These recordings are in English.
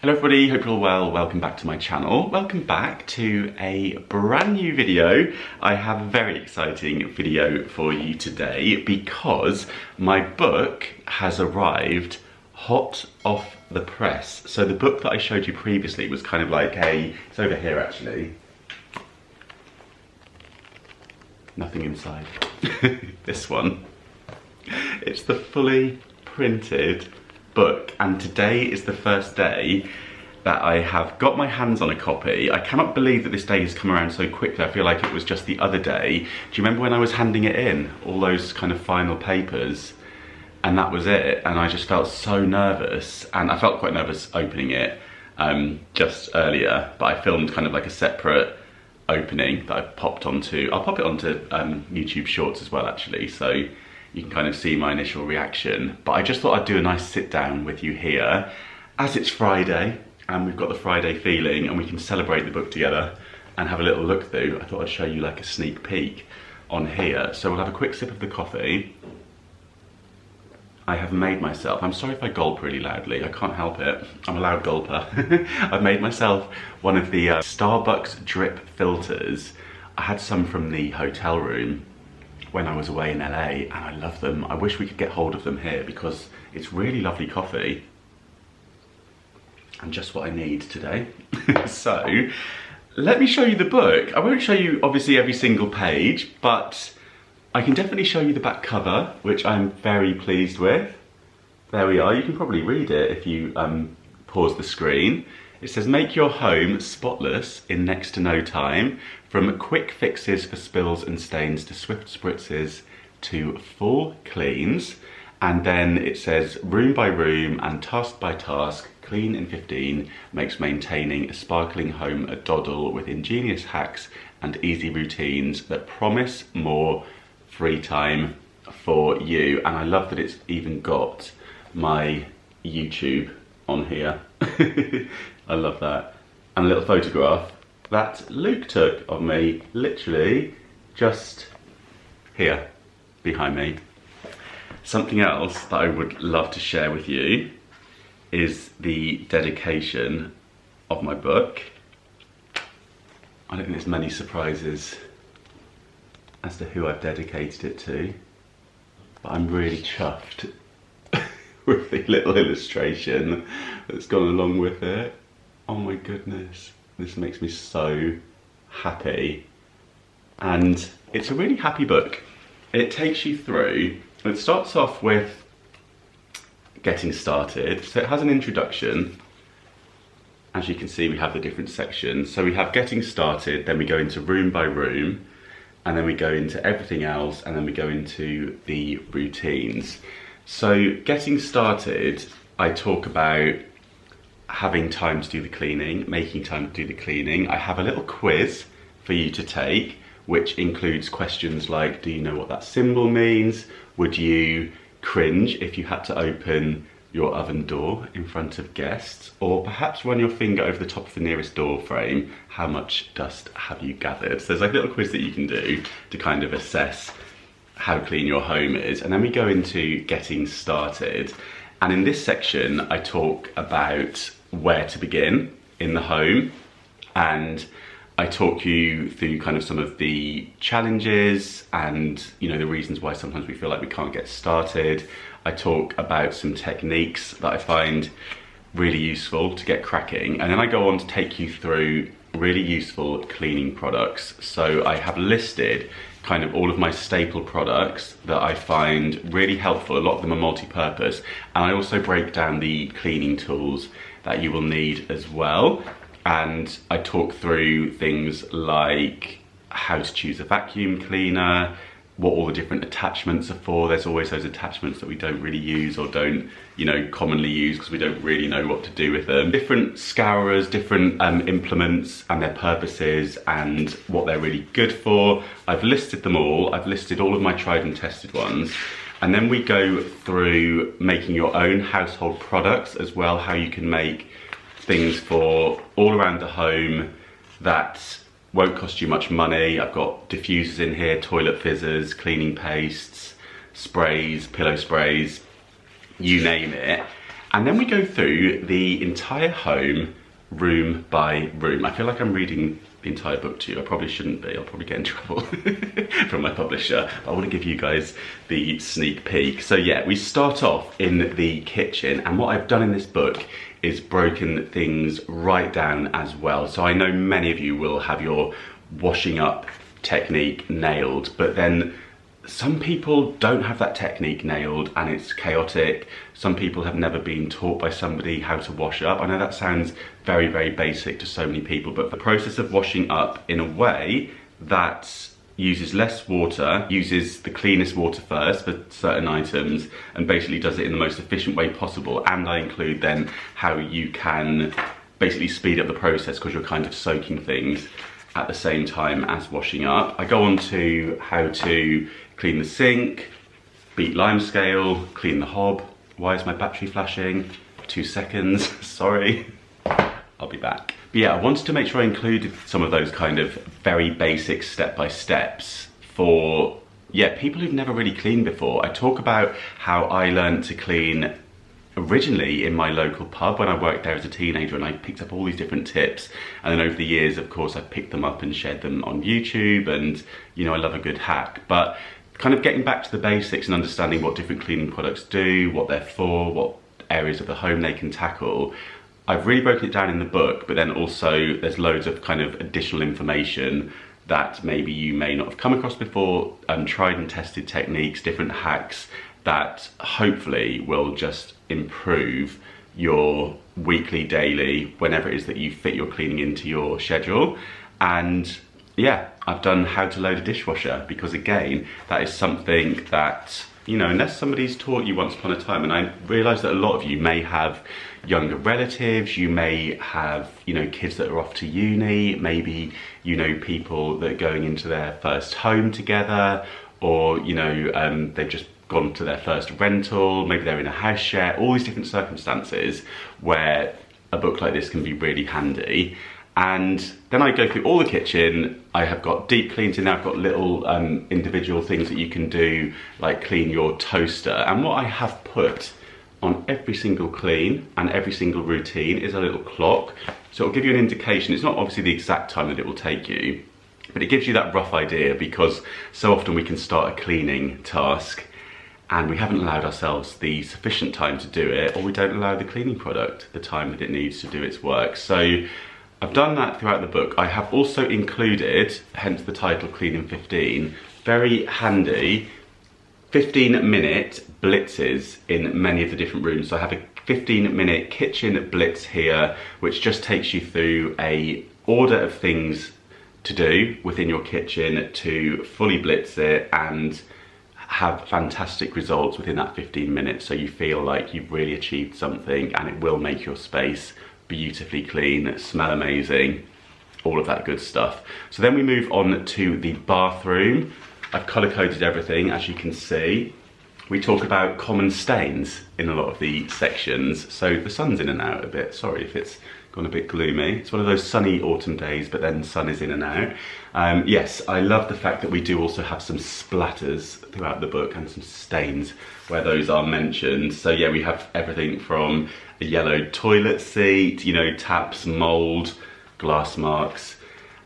Hello everybody, hope you're all well. Welcome back to my channel. Welcome back to a brand new video. I have a very exciting video for you today because my book has arrived hot off the press. So the book that I showed you previously was kind of like it's over here actually. Nothing inside. This one. It's the fully printed book, and today is the first day that I have got my hands on a copy. I cannot believe that this day has come around so quickly. I feel like it was just the other day. Do you remember when I was handing it in, all those kind of final papers, and that was it, and I just felt so nervous, and I felt quite nervous opening it just earlier, but I filmed kind of like a separate opening that I've popped onto. I'll pop it onto YouTube Shorts as well actually, so you can kind of see my initial reaction. But I just thought I'd do a nice sit down with you here as it's Friday and we've got the Friday feeling and we can celebrate the book together and have a little look through. I thought I'd show you like a sneak peek on here. So we'll have a quick sip of the coffee. I have made myself, I'm sorry if I gulp really loudly, I can't help it. I'm a loud gulper. I've made myself one of the Starbucks drip filters. I had some from the hotel room when I was away in LA, and I love them. I wish we could get hold of them here because it's really lovely coffee and just what I need today. So let me show you the book. I won't show you obviously every single page, but I can definitely show you the back cover, which I'm very pleased with. There we are. You can probably read it if you pause the screen. It says, make your home spotless in next to no time. From quick fixes for spills and stains to swift spritzes to full cleans. And then it says, room by room and task by task, clean in 15 makes maintaining a sparkling home a doddle with ingenious hacks and easy routines that promise more free time for you. And I love that it's even got my YouTube on here. I love that. And a little photograph that Luke took of me, literally just here behind me. Something else that I would love to share with you is the dedication of my book. I don't think there's many surprises as to who I've dedicated it to, but I'm really chuffed with the little illustration that's gone along with it. Oh my goodness, this makes me so happy. And it's a really happy book. It takes you through, it starts off with getting started. So it has an introduction. As you can see, we have the different sections. So we have getting started, then we go into room by room, and then we go into everything else, and then we go into the routines. So getting started, I talk about having time to do the cleaning, making time to do the cleaning. I have a little quiz for you to take, which includes questions like, do you know what that symbol means? Would you cringe if you had to open your oven door in front of guests? Or perhaps run your finger over the top of the nearest door frame. How much dust have you gathered? So there's like a little quiz that you can do to kind of assess how clean your home is. And then we go into getting started. And in this section, I talk about where to begin in the home. And I talk you through kind of some of the challenges and, you know, the reasons why sometimes we feel like we can't get started. I talk about some techniques that I find really useful to get cracking. And then I go on to take you through really useful cleaning products. So I have listed kind of all of my staple products that I find really helpful. A lot of them are multi-purpose. And I also break down the cleaning tools that you will need as well. And I talk through things like how to choose a vacuum cleaner, what all the different attachments are for. There's always those attachments that we don't really use or don't, you know, commonly use because we don't really know what to do with them. Different scourers, different implements and their purposes and what they're really good for. I've listed them all. I've listed all of my tried and tested ones. And then we go through making your own household products as well, how you can make things for all around the home that won't cost you much money. I've got diffusers in here, toilet fizzers, cleaning pastes, sprays, pillow sprays, you name it. And then we go through the entire home, room by room. I feel like I'm reading the entire book to you. I probably shouldn't be. I'll probably get in trouble from my publisher. I want to give you guys the sneak peek. So yeah, we start off in the kitchen, and what I've done in this book is broken things right down as well. So I know many of you will have your washing up technique nailed, but then some people don't have that technique nailed and it's chaotic. Some people have never been taught by somebody how to wash up. I know that sounds very, very basic to so many people, but the process of washing up in a way that uses less water, uses the cleanest water first for certain items, and basically does it in the most efficient way possible. And I include then how you can basically speed up the process because you're kind of soaking things at the same time as washing up. I go on to how to clean the sink, beat lime scale, clean the hob. Why is my battery flashing? 2 seconds, sorry. I'll be back. But yeah, I wanted to make sure I included some of those kind of very basic step-by-steps for, yeah, people who've never really cleaned before. I talk about how I learned to clean originally in my local pub when I worked there as a teenager, and I picked up all these different tips, and then over the years, of course, I've picked them up and shared them on YouTube, and you know, I love a good hack. But kind of getting back to the basics and understanding what different cleaning products do, what they're for, what areas of the home they can tackle. I've really broken it down in the book, but then also there's loads of kind of additional information that maybe you may not have come across before, tried and tested techniques, different hacks that hopefully will just improve your weekly, daily, whenever it is that you fit your cleaning into your schedule. And yeah, I've done how to load a dishwasher, because again, that is something that, you know, unless somebody's taught you once upon a time, and I realise that a lot of you may have younger relatives, you may have, you know, kids that are off to uni, maybe, you know, people that are going into their first home together, or, you know, they've just gone to their first rental, maybe they're in a house share, all these different circumstances where a book like this can be really handy. And then I go through all the kitchen. I have got deep cleans in there. I've got little individual things that you can do, like clean your toaster. And what I have put on every single clean and every single routine is a little clock. So it'll give you an indication. It's not obviously the exact time that it will take you, but it gives you that rough idea, because so often we can start a cleaning task and we haven't allowed ourselves the sufficient time to do it, or we don't allow the cleaning product the time that it needs to do its work. So I've done that throughout the book. I have also included, hence the title Clean in 15, very handy 15-minute blitzes in many of the different rooms. So I have a 15-minute kitchen blitz here, which just takes you through a order of things to do within your kitchen to fully blitz it and have fantastic results within that 15 minutes, so you feel like you've really achieved something, and it will make your space beautifully clean, smell amazing, all of that good stuff. So then we move on to the bathroom. I've colour coded everything, as you can see. We talk about common stains in a lot of the sections. So the sun's in and out a bit, sorry if it's gone a bit gloomy. It's one of those sunny autumn days, but then sun is in and out. Yes, I love the fact that we do also have some splatters throughout the book and some stains where those are mentioned. So yeah, we have everything from a yellowed toilet seat, you know, taps, mould, glass marks,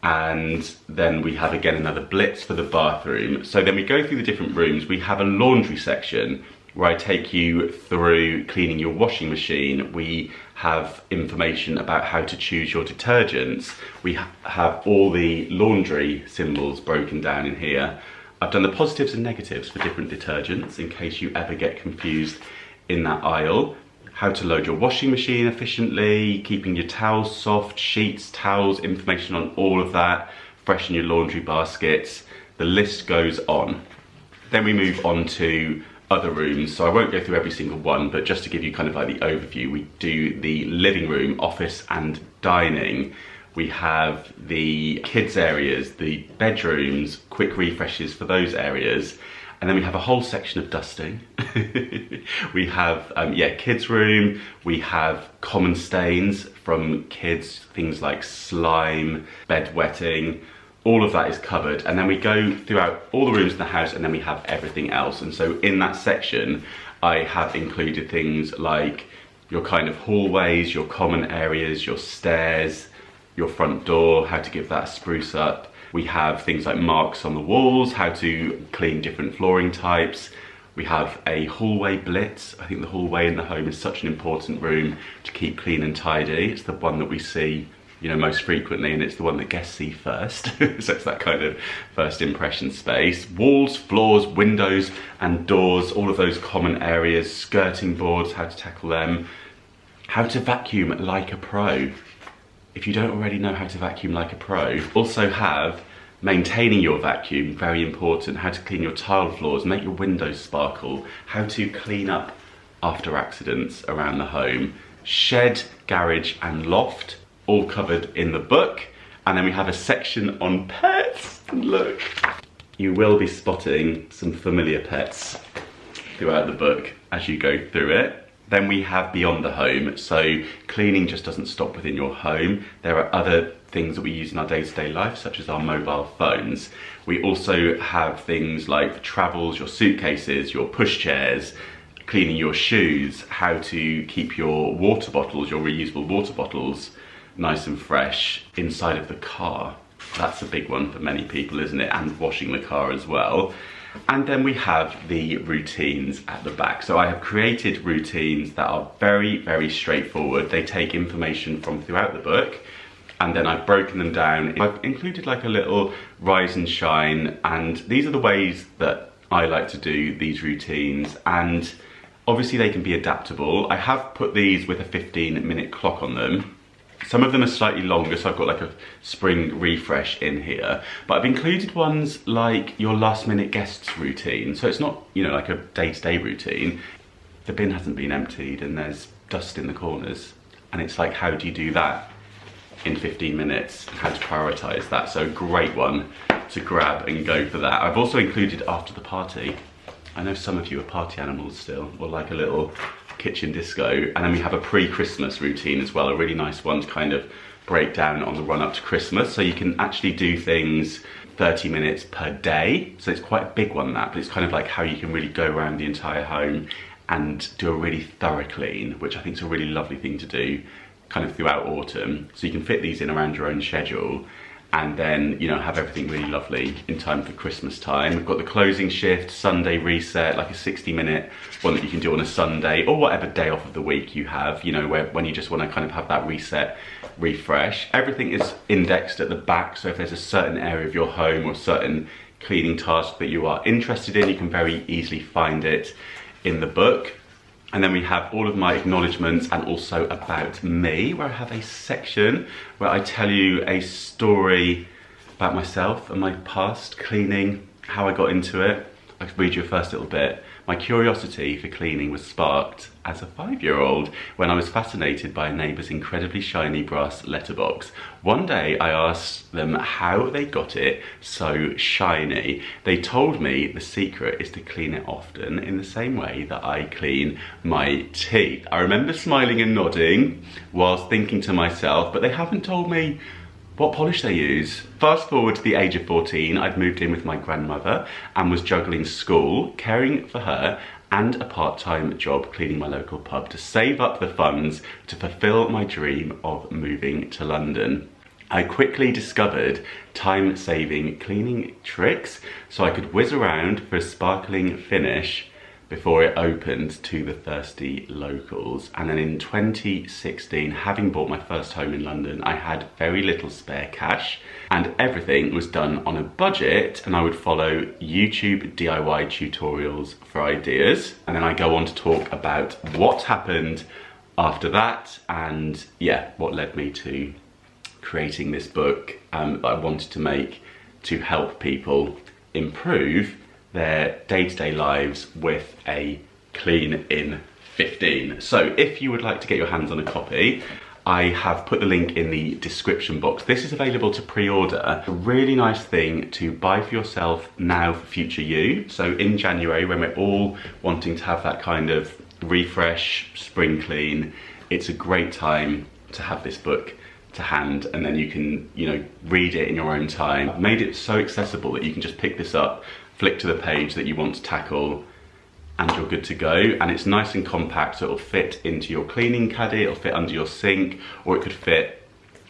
and then we have again another blitz for the bathroom. So then we go through the different rooms. We have a laundry section where I take you through cleaning your washing machine. We have information about how to choose your detergents. We have all the laundry symbols broken down in here. I've done the positives and negatives for different detergents in case you ever get confused in that aisle. How to load your washing machine efficiently, keeping your towels soft, sheets, towels, information on all of that, freshen your laundry baskets. The list goes on. Then we move on to other rooms, so I won't go through every single one, but just to give you kind of like the overview, we do the living room, office and dining. We have the kids areas, the bedrooms, quick refreshes for those areas, and then we have a whole section of dusting. We have, kids room, we have common stains from kids, things like slime, bedwetting, all of that is covered. And then we go throughout all the rooms in the house, and then we have everything else. And so in that section, I have included things like your kind of hallways, your common areas, your stairs, your front door, how to give that a spruce up. We have things like marks on the walls, how to clean different flooring types. We have a hallway blitz. I think the hallway in the home is such an important room to keep clean and tidy. It's the one that we see, you know, most frequently, and it's the one that guests see first. So it's that kind of first impression space. Walls, floors, windows and doors, all of those common areas, skirting boards, how to tackle them. How to vacuum like a pro. If you don't already know how to vacuum like a pro, also have maintaining your vacuum, very important. How to clean your tile floors, make your windows sparkle. How to clean up after accidents around the home. Shed, garage and loft, all covered in the book. And then we have a section on pets. And look, you will be spotting some familiar pets throughout the book as you go through it. Then we have beyond the home, so cleaning just doesn't stop within your home. There are other things that we use in our day-to-day life, such as our mobile phones. We also have things like travels, your suitcases, your pushchairs, cleaning your shoes, how to keep your water bottles, your reusable water bottles, nice and fresh inside of the car. That's a big one for many people, isn't it? And washing the car as well. And then we have the routines at the back. So I have created routines that are very, very straightforward. They take information from throughout the book, and then I've broken them down. I've included like a little rise and shine, and these are the ways that I like to do these routines, and obviously they can be adaptable. I have put these with a 15-minute clock on them. Some of them are slightly longer, so I've got like a spring refresh in here. But I've included ones like your last minute guests routine. So it's not, you know, like a day-to-day routine. The bin hasn't been emptied and there's dust in the corners. And it's like, how do you do that in 15 minutes? How to prioritize that. So a great one to grab and go for that. I've also included after the party. I know some of you are party animals still, or like a little kitchen disco. And then we have a pre-Christmas routine as well, a really nice one to kind of break down on the run up to Christmas. So you can actually do things 30 minutes per day. So it's quite a big one, that, but it's kind of like how you can really go around the entire home and do a really thorough clean, which I think is a really lovely thing to do kind of throughout autumn. So you can fit these in around your own schedule, and then, you know, have everything really lovely in time for Christmas time. We've got the closing shift, Sunday reset, like a 60-minute one that you can do on a Sunday, or whatever day off of the week you have, you know, when you just want to kind of have that reset, refresh. Everything is indexed at the back, so if there's a certain area of your home or certain cleaning task that you are interested in, you can very easily find it in the book. And then we have all of my acknowledgements and also about me, where I have a section where I tell you a story about myself and my past cleaning, how I got into it. I could read you a first little bit. My curiosity for cleaning was sparked as a 5-year-old when I was fascinated by a neighbour's incredibly shiny brass letterbox. One day I asked them how they got it so shiny. They told me the secret is to clean it often in the same way that I clean my teeth. I remember smiling and nodding whilst thinking to myself, but they haven't told me what polish they use. Fast forward to the age of 14, I'd moved in with my grandmother and was juggling school, caring for her, and a part-time job cleaning my local pub to save up the funds to fulfill my dream of moving to London. I quickly discovered time-saving cleaning tricks so I could whiz around for a sparkling finish before it opened to the thirsty locals. And then in 2016, having bought my first home in London, I had very little spare cash and everything was done on a budget, and I would follow YouTube DIY tutorials for ideas. And then I go on to talk about what happened after that and yeah, what led me to creating this book that I wanted to make to help people improve their day-to-day lives with a clean in 15. So if you would like to get your hands on a copy, I have put the link in the description box. This is available to pre-order. A really nice thing to buy for yourself now for future you. So in January, when we're all wanting to have that kind of refresh, spring clean, it's a great time to have this book to hand, and then you can, you know, read it in your own time. I've made it so accessible that you can just pick this up, flick to the page that you want to tackle, and you're good to go. And it's nice and compact, so it'll fit into your cleaning caddy, it'll fit under your sink, or it could fit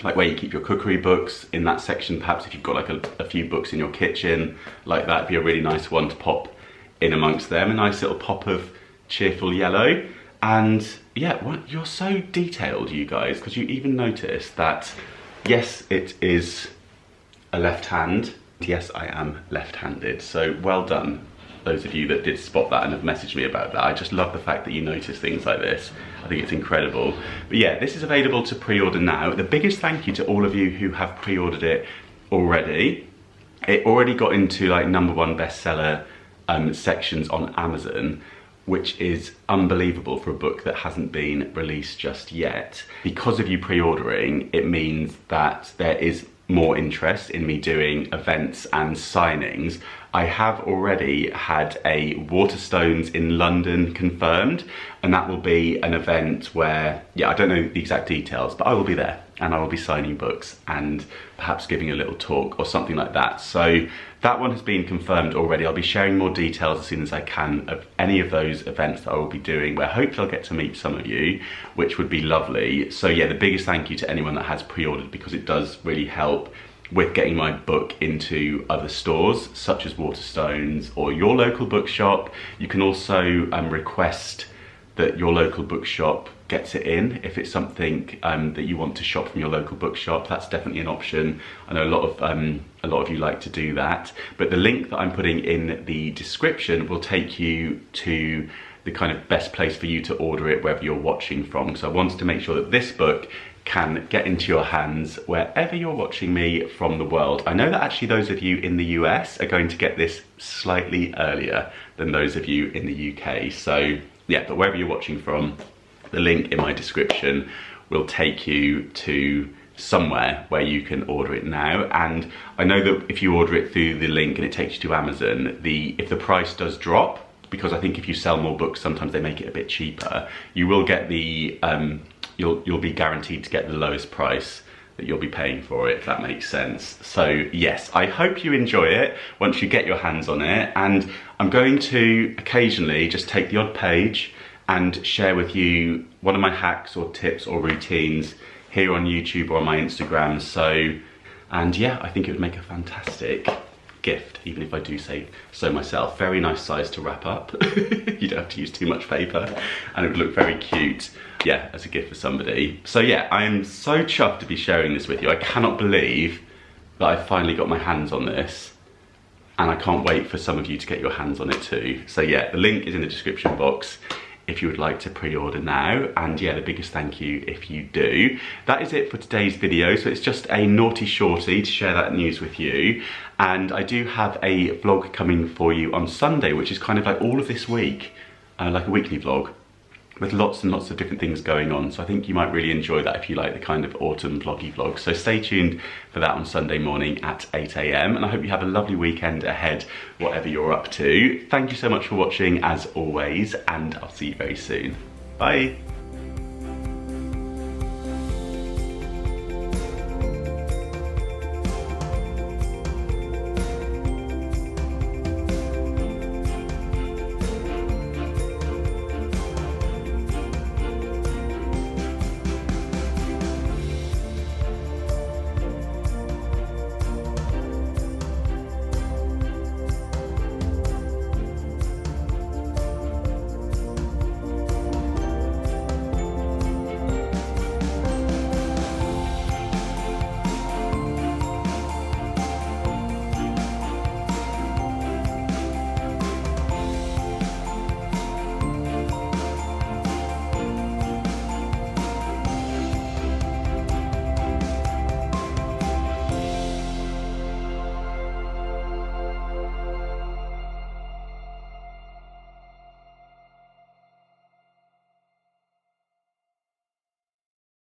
like where you keep your cookery books, in that section perhaps if you've got like a few books in your kitchen, like that would be a really nice one to pop in amongst them. A nice little pop of cheerful yellow. And yeah, well, you're so detailed, you guys, because you even noticed that, yes, it is a left hand. Yes, I am left-handed, so well done, those of you that did spot that and have messaged me about that. I just love the fact that you notice things like this. I think it's incredible. But yeah, this is available to pre-order now. The biggest thank you to all of you who have pre-ordered it already. It already got into like #1 bestseller sections on Amazon, which is unbelievable for a book that hasn't been released just yet. Because of you pre-ordering, it means that there is more interest in me doing events and signings. I have already had a Waterstones in London confirmed, and that will be an event where, yeah, I don't know the exact details, but I will be there and I will be signing books and perhaps giving a little talk or something like that. So that one has been confirmed already. I'll be sharing more details as soon as I can of any of those events that I will be doing, where hopefully I'll get to meet some of you, which would be lovely. So yeah, the biggest thank you to anyone that has pre-ordered, because it does really help with getting my book into other stores such as Waterstones or your local bookshop. You can also request that your local bookshop gets it in if it's something that you want to shop from your local bookshop. That's definitely an option. I know a lot of you like to do that, but the link that I'm putting in the description will take you to the kind of best place for you to order it wherever you're watching from. So I wanted to make sure that this book can get into your hands wherever you're watching me from the world. I know that actually those of you in the US are going to get this slightly earlier than those of you in the UK. So yeah, but wherever you're watching from, the link in my description will take you to somewhere where you can order it now. And I know that if you order it through the link and it takes you to Amazon, if the price does drop, because I think if you sell more books, sometimes they make it a bit cheaper, you will get the you'll be guaranteed to get the lowest price that you'll be paying for it, if that makes sense. So yes, I hope you enjoy it once you get your hands on it. And I'm going to occasionally just take the odd page and share with you one of my hacks or tips or routines here on YouTube or on my Instagram. So, and yeah, I think it would make a fantastic gift, even if I do say so myself. Very nice size to wrap up. You don't have to use too much paper, and it would look very cute, yeah, as a gift for somebody. So yeah, I am so chuffed to be sharing this with you. I cannot believe that I finally got my hands on this, and I can't wait for some of you to get your hands on it too. So yeah, the link is in the description box if you would like to pre-order now, and yeah, the biggest thank you if you do. That is it for today's video. So it's just a naughty shorty to share that news with you. And I do have a vlog coming for you on Sunday, which is kind of like all of this week, like a weekly vlog with lots and lots of different things going on. So I think you might really enjoy that if you like the kind of autumn vloggy vlog. So stay tuned for that on Sunday morning at 8 AM. And I hope you have a lovely weekend ahead, whatever you're up to. Thank you so much for watching as always, and I'll see you very soon. Bye.